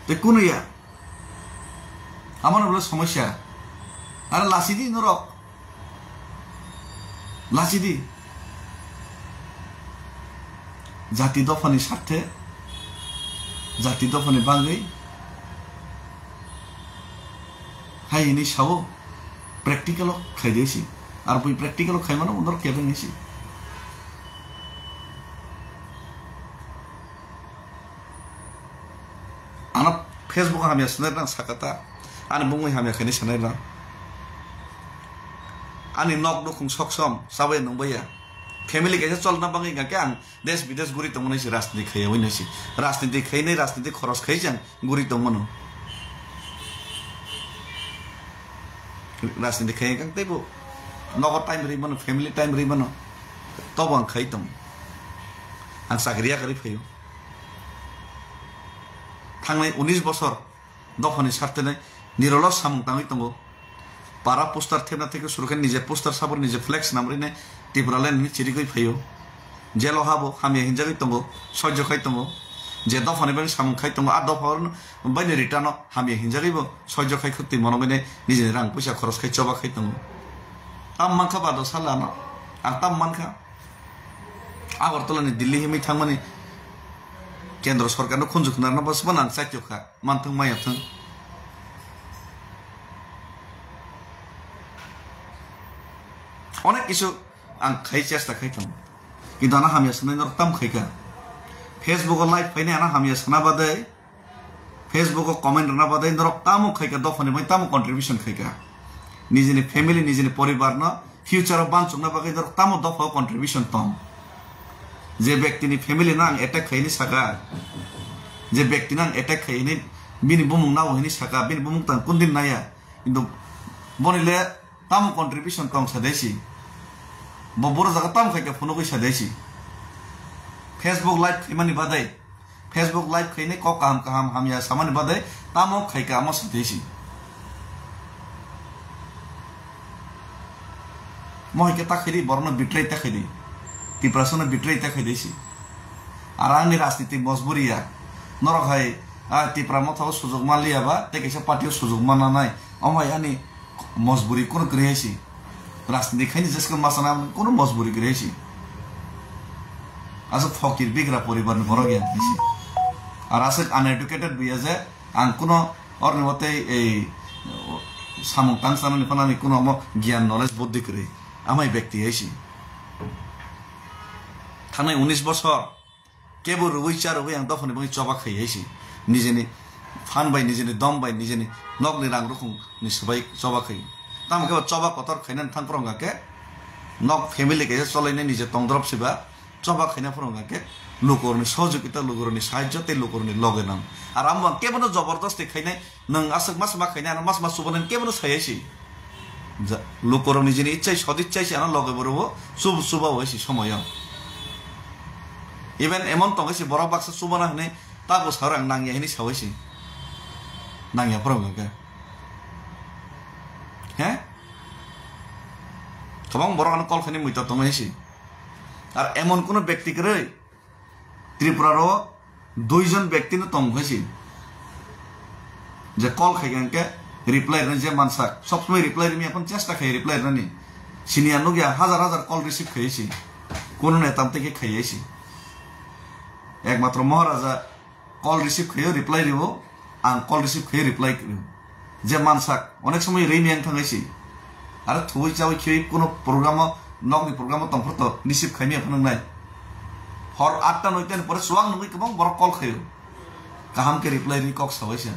te kuno ya amano bolo সমস্যা আর লাসিদি নরক লাসিদি জাতি দফানি স্বার্থে জাতি দফানি বাঙ্গাই হাই ini sawo practical khai desi ar bui practical khai mano undor kebe nisi ana Facebook hamya snai nang sakata ani bungui hamya khani snai nang ani nok do khung soksom sabai nang baya family ke chol na bangai ga kyang desh bidesh guri tong nisi rajniti khai oi nisi rajniti khai nei rajniti khoros khai jang guri tong mano rajniti khai kang tebo nogo time ri mano family time ri mano to bang khai tong ang sakriya kari phayo thangnai 19 বছর দফানি সারতে নাই নিরলস সামং তাঙ্গই তঙ্গো পারা poster থেনা থেকে শুরু করে নিজে poster সাবর নিজে ফ্লেক্স নামরি নে টিপুরালেন নি চিরি কই ফাইও জেলো হাবো হামিয়া হিনজাগই তঙ্গো সহ্য খাই তঙ্গো যে দফানি বানি সামং খাই তঙ্গো আর দফার বাইনে রিটার্ন হামিয়া হিনজাগইবো সহ্য খাই খুতি মনগনে নিজে রাং পয়সা খরচ খাই চবা খাই তঙ্গো তাম মানখা বাদো সালানা আর তাম মানখা আগরতলানি দিল্লি হিমি থাংমানি কেন্দ্র সরকার খুঁজুক না বাস বানান চাইকা মানথং মায়াথং অনেক কিছু আং খাই চেষ্টা খাইতাম কিন্তু আনা হামিয়া সানাই নরতাম খাইকা ফেসবুক লাইভ ফাইনে আনা হামিয়া সানা বাদে ফেসবুক কমেন্ট না বাদে নরতামও খাইকা দফানি মাই তামও কন্ট্রিবিউশন খাইকা নিজেনি ফ্যামিলি নিজেনি পরিবার না ফিউচার বানচুক না বাকি নরতামও দফা কন্ট্রিবিউশন তম যে ব্যক্তিনি ফ্যামিলি নাং এটাক খাইনি সাকা যে ব্যক্তি নাং এটাক খাইনি বিনি বুমুং নাও হইনি সাকা বিনি বুমুং তাং কোনদিন নায়া কিন্তু বনিলে তাম কন্ট্রিবিউশন তং সাদেছি বড় জায়গা তাম খাইকা ফোন কই সাদেছি ফেসবুক লাইভ ইমানি বাদাই ফেসবুক লাইভ খাইনি ক কাম কাম হামিয়া সামানি বাদাই তামও খাইকা আমা সাদেছি মহিকে তাখাইদি বরণ বিট্রাই তাখাইদি Tiprasana bitray ta khai desi arani rajniti mojburiya norok hai tipramo thaw sujog manliya ba te kaisa party sujog mana nai amai ani mojburi kono kriyaisi রাজনীতি খাইনি যেসকে মাসানা কোনো মজবুরি করে এসি আসলে ফকির বিগ্রা পরিবার বড় জ্ঞান দিছি আর আসলে আনএডুকেটেড বিয়া যে আং কোনো অর মতে এই সামুক টাংসানি ফানি কোনো জ্ঞান নলেজ বুদ্ধি করে আমায় ব্যক্তি এসি থানায় 19 বছর কেবল রুই চার রুই আং দফনে বই চবা খাই এসি নিজেনি ফান বাই নিজেনি দম বাই নিজেনি নগনি রাং রকম নি সবাই চবা খাই তাম কেবল চবা কতর খাইনান থাং ফরঙ্গাকে নক ফ্যামিলি কে চলাইনে নিজে তংদ্রব সিবা চবা খাইনা ফরঙ্গাকে লোকরনি সহযোগিতা লোকরনি সাহায্যতে লোকরনি লগে নাম আর আম কেবল জবরদস্তি খাইনাই নং আসক মাস মা খাইনা আর মাস মাস সুবনেন কেবল সাইছি লোকরনি নিজেনি ইচ্ছাই সদিচ্ছাইছি আনা লগে বরবো শুভ শুভ হইছি সময় ইভেন এমন তংছি বড় বাক্সা সুবনা হনে তাগো সারাং নাঙ্গিয়া হিনি সাওইছি নাঙ্গিয়া ফরঙ্গাকে হ্যাঁ গোबां বড় কল খানি মুইতা তংছি আর এমন কোন ব্যক্তিকে ত্রিপুরারও 2 জন ব্যক্তিনো তং হয়েছি যে কল খাইগানকে রিপ্লাই যে মানসা সবসময় রিপ্লাই আমি এখন চেষ্টা খাই রিপ্লাই রানি সিনিয়ার গিয়া হাজার হাজার কল রিসিভ খাইছি কোন নেতাম থেকে খাইছি একমাত্র মহারাজা কল রিসিভ খাইও রিপ্লাই দিব আং কল রিসিভ খাই রিপ্লাই করি যে মানসা অনেক সময় রেমিয়াং থাঙাইছি আর থুই চাওই খেয়ে কোনো প্রোগ্রাম নগনি প্রোগ্রাম তংফরত রিসিভ খাইনি এখন নাই हर 8टा 9टा पर सुवांग नंगै गोबां बर कल खायो गाहाम के रिप्लाई रि कक सावैसे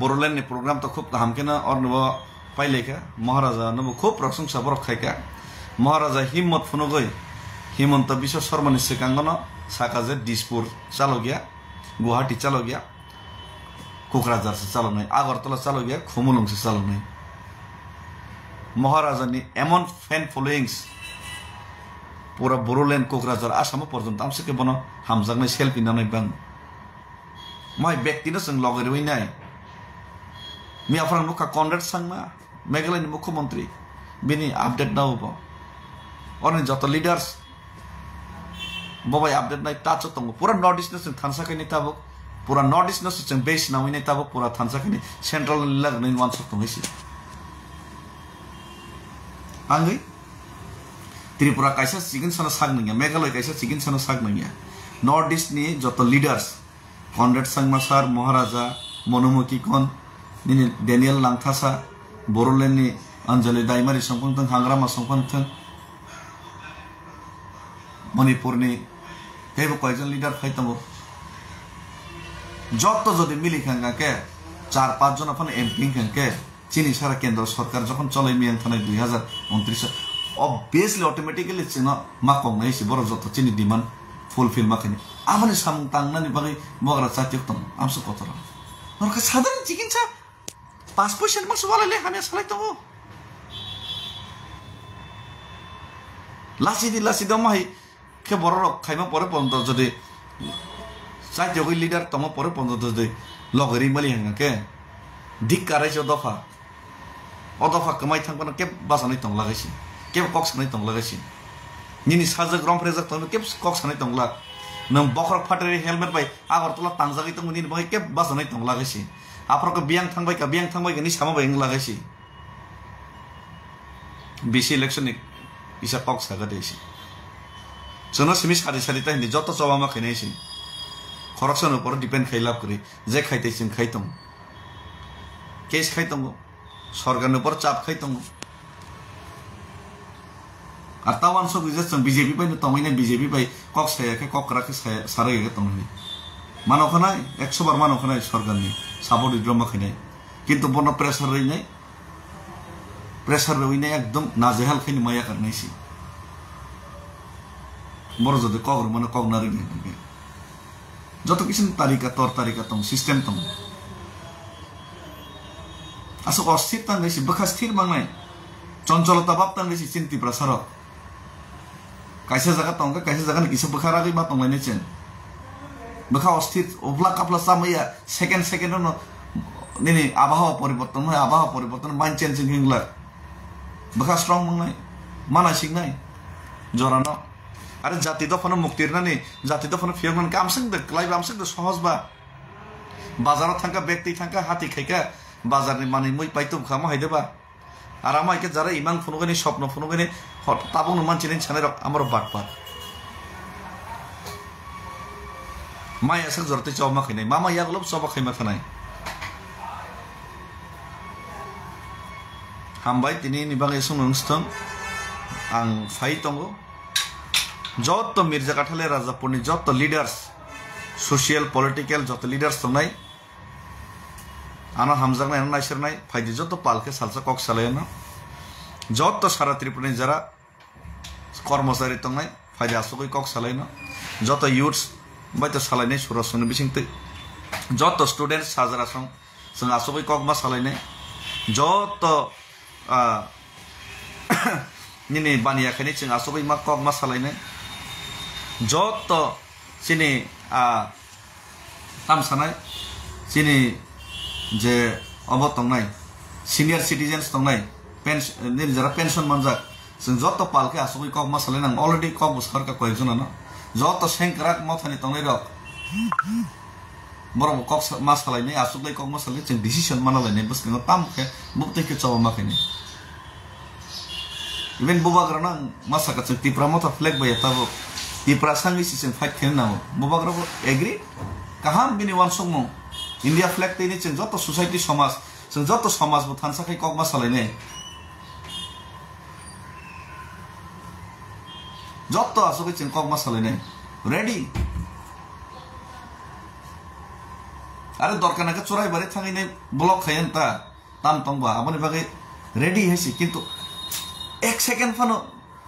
बोरोलैंड प्रोग्राम तो खूब गाहाम के ना और नव पाइलेका महाराजा नव खूब प्रशंसा बर खायका महाराजा हिम्मत फुनगै हिमंत विश्व शर्मा नि सिकांगन साकाजे दिसपुर चालो गया गुवाहाटी चालो गया कोकराझार से चालू नहीं आगरतला चालू गया खुमुलुंग से चालू नहीं महाराजा ने एमन फैन फॉलोइंग्स पूरा बोरोलैंड कोकराझार आसाम पर्यंत आमसे के बनो हामजागनाय सेल्फी नानै बां माय व्यक्ति न संग लगेर वइनाय मियाफ्रां मुखा कनरेड सांगमा मेघालयनि मुख्यमंत्री बिनि अपडेट नावबो अने जत लीडर्स बबाय अपडेट नाय टाच तंग पूरा नॉर्थ ईस्ट न थानसाखैनि ताबो पूरा नॉर्थ ईस्ट न बेस नावैनाय ताबो पूरा थानसाखैनि सेंट्रल लगनै वान सक तंगैसि आंगै त्रिपुरा कायसा सिगिन सना सागनैया मेघालय कायसा सिगिन सना सागनैया नॉर्थ ईस्ट नि जत लीडर्स कनरेड सांगमा सार महाराजा मनोमुखी कन निनि डेनियल लांथासा बोरोलैंड नि अंजलि दाइमारि संपंथं हांग्रामा संपंथं मणिपुर नि हेबो कयजन लीडर फाइतंगो যত যদি মিলি খাঙ্গা কে 4-5 জন अपन एमपी खांके चीनी सारा केंद्र सरकार जखन चलै मियां थानाय 2029 obviously automatically चिनो मा कंगनाय सि बर जत चीनी डिमांड फुलफिल माखनि आमानि साम तांनानि बागै बगरा चातिक तम आमसो कतरा नरका साधारण चिकित्सा 5% मासो वालाले हामे सालाय तंगो लासि दमाय के बर खाइमा परे पन्त जदि साइड योगी लीडर तम परे पंद्रह दे लगरी मली हंगा के दिक काराय जो दफा ओ दफा कमाई थांबना के बासानै तंग लागायसि के कक्स नै तंग लागायसि निनि साजक रम फ्रेजक तंग के कक्स नै तंग ला नों बखर फाटरि हेलमेट बाय आगरतला तांजागै तंग निनि बाय के बासानै तंग लागायसि आफरक बियां थांबाय नि सामा बाय लागायसि बीसी इलेक्शन इसा कक्स हागा देसि जनो सिमि सारि ता हिंदी जत चबामा खैनायसि करप्शन ऊपर डिपेंड खाइलाप करी जे खाइते सिं खाइतम केस खाइतम सरकार ऊपर चाप खाइतम আর তাওয়ান সব ইজেছন বিজেপি পাই না তমাইনা বিজেপি পাই কক সায়াকে কক রাখে সারাইগে তমনি মানখনাই 100 বার মানখনাই সরকারনি সাপোর্ট ইদ্রমা খাইনাই কিন্তু বন প্রেসার রইনাই একদম নাজেহাল খাইনি মায়া করনাইছি বড় যদি কগর মানে কগনারি নি যত কিছু তারিকা তর তারিকা তম সিস্টেম তম আসো অস্থির তাঙ্গাইছি বখা স্থির বাংনাই চঞ্চলতা বাপ তাঙ্গাইছি চিন্তি প্রসার কাইসা জায়গা তঙ্গা কাইসা জায়গা কিছু বখারাগৈ বা তংলাইনে চেন বখা অস্থির ওবলা কাপলা সামাইয়া সেকেন্ড নিনি আবহাওয়া পরিবর্তন মাইন্ড চেঞ্জিং হিংলা বখা স্ট্রং বাংনাই মানা সিংনাই জরানো আরে জাতি দফানো মুক্তির নানি জাতি দফানো ফিয়মান কামসিং দে ক্লাইব আমসিং দে সহজ বা বাজারত থাকা ব্যক্তি থাকা হাতি খাইকা বাজারনি মানে মই পাইতো খামা হাইদেবা আর আমাকে যারা ইমান ফুনুগানি স্বপ্ন ফুনুগানি তাবং মানছিলেন ছানের আমার বাটপাত মাই আসে জরতে চাওমা খাইনাই মামা ইয়াগুলো চাওয়া খাইমা খানাই হামবাই তিনি নিবাঙে সুনংস্থম आं फाइ दंगो जत मिर्जा काठाले राजापुरनि जत लिडार्स सशियेल पलिटिकल जत लिडार्स दंनाय आना हामजांनाय नायसरनाय फाइदि जत पालके सालसा कक सालायना जत सारा त्रिपुरानि जारा कर्मचारी दंनाय फाइदि आसुगै कक सालायना जत युथ्स बायतो सालायनाय सुरसुन बिसिंते जत स्टुडेन्ट्स हाजारा जों आसुगै कक मा सालायनाय जत निने बानिया खाने जों आसुगै मा कक मा सालायनाय जत सिनि तामसानाय सिनि जे अब दंनाय सिनियर सिटिजेन्स दंनाय पेन्सन जरा पेन्सन मानजा जों जत पालके आसुगै कक मा सालायनां अलरेडि कक बुसखार का कयजनानो जत सेंक्राक मथानि दंनाय रक बरं कक मा सालायनाय आसुगै कक मा सालायनाय जों डिसिसन माना लायनाय बसखौ तामखे बुबतेके चावा माखैने इवेन बुबाग्राना मासाका जों तिप्रा मथा फ्लेग बाय ताबो तिप्रा सांगि सिजन फाइट खेल नामो बुबाग्राबो एग्री काहाम बिनि वान संमो इंडिया फ्लेग तेनि जों जत सोसाइटी समाज जों जत समाज बो थानसाखै कक मा सालायनाय जत आसुगै जों कक मा सालायनाय रेडी आरो दरकानाके चोराय बारे थाङैनाय ब्लक खायनता ताम तंबा आबनि बागै रेडी हैसि किन्तु एक सेकेंड फानो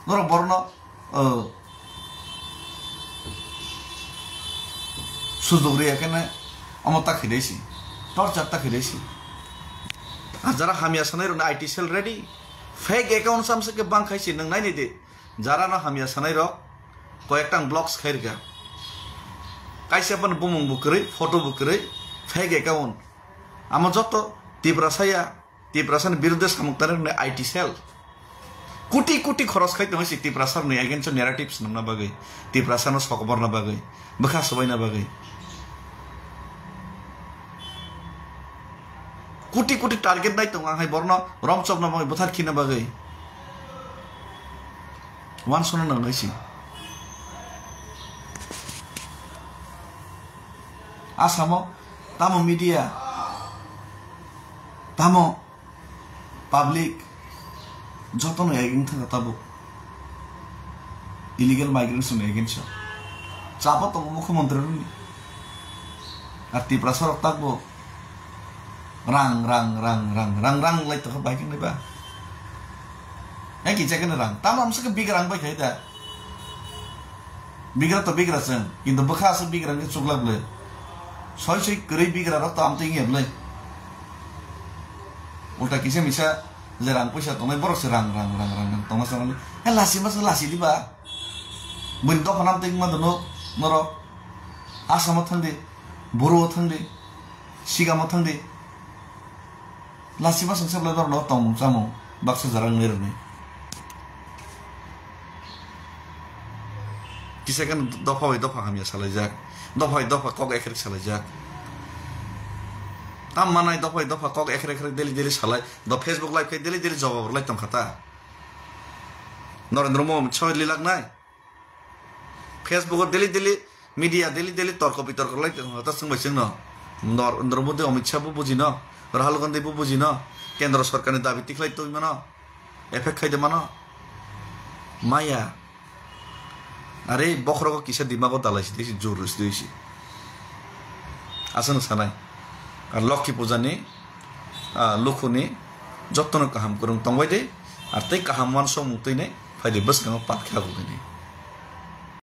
नर बरन सुजुगरे एखाने अमता खिदैसि टर्चर ता खिदैसि जरा हामिया सानाय रन IT cell ready fake account सामसे के बां खाइसि नों नायनि दे जरा ना हामिया सानाय र कयेकटां ब्लॉक्स खाइरगा काइसेपन बुमुं बुकरै फोटो बुकरै फेक अकाउंट आमा जत तिप्रासानि बिरुद्धे सामुक्तानि आईटी सेल कोटी कोटी खरच खाइ दङ तिप्रासार नै एगेन्स्ट नेरेटिव्स नम्ना बागै तिप्रासानो सकबर ना बागै बखा सबायना बागै कोटी कोटी टार्गेट नाय दङ आंहाय बरन रमचब ना बागै बुथार खिना बागै वान सनो नंगायसि आसामो तामो मीडिया तामो पब्लिक जतन एगेन थाङा ताबो इलिगेल माइग्रेशन एगेन्स्ट चापा दङ मुख्यमन्त्री आर तिप्रासार ताकबो रां रां रां रां रां रां लाइतो बाइकिं नैबा एकी जायगानि रां ताम आमसके बिग्रां बायखाय दा बिग्रा तो बिग्रा जों किन्तु बखासो बिग्रांनि चुगलाबले सय सय गरै बिग्रा र ताम तिङेबले उल्टा किसे मिसा जे रां पैसा दंनाय बरसो रां रां रां रां दंना सानानै हे लासि मासो लासि दिबा बुन दफानाम तिं मादनो नर आसामाव थांदे बर'आव थांदे सिगामाव थांदे लासि मासो सबला दरन तम जामो बाक्सा जारां नेरने किसेकन दफा बाय दफा हामिया सालायजाक दफा कक एखेर सालायजाक ताम मानाय दफा कक एखेर डेली डेली सालाय द फेसबुक लाइव खाय डेली डेली जवाब लाइ तम खाता नरेंद्र मोदी छय लिलाक नाय Facebook daily daily media daily daily तर्क बितर्क लाइ तम खाता संबाय जों नरेंद्र मोदी अमित शाह बो बुजिन राहुल गांधी बो बुजिन केंद्र सरकारनि दाबि तिखलाय तो मानो एफेक्ट खायदे मानो माया अरे बखरको किसे दिमागो दालायसि दिसि जोरस दिसि आसन सानाय आर लक्ष्मी पूजानि लुखुनि जत्न काहाम करं तंबाय दे आर तै काहाम मान सम मुतैने फायदे बस गांव पात खागो गने